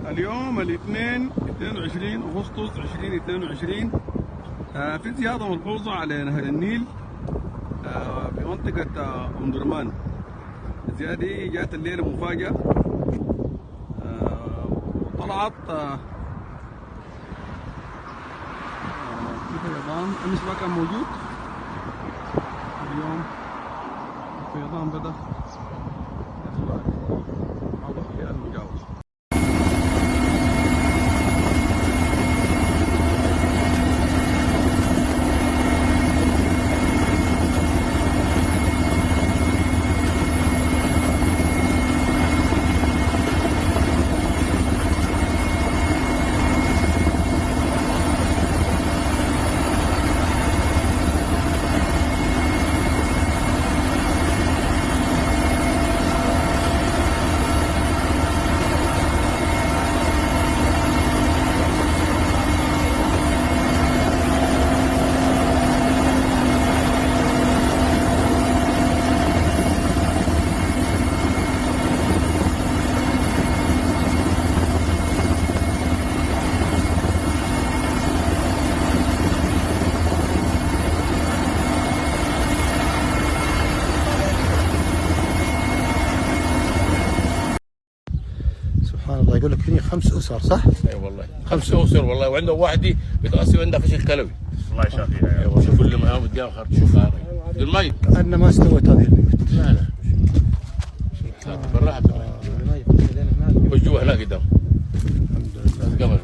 اليوم الاثنين 22 أغسطس 2022. في زيادة ملحوظة على نهر النيل في منطقة أم درمان. الزيادة دي جات الليلة مفاجأة، طلعت في فيضان. أمس ما كان موجود، اليوم الفيضان بدأ يطلع واضح في المجاوز. سبحان الله، يقول لك هني 5 أسر صح؟ اي والله 5 اسر والله، وعنده واحده بتغسل وعندها فشل كلوي. الله يشافيها. ايوه شوف كل ما يوم بتجاوب شوف المي كأن ما استوت هذه البيوت. لا بالراحه. وجوه هناك قدام. الحمد لله. قمر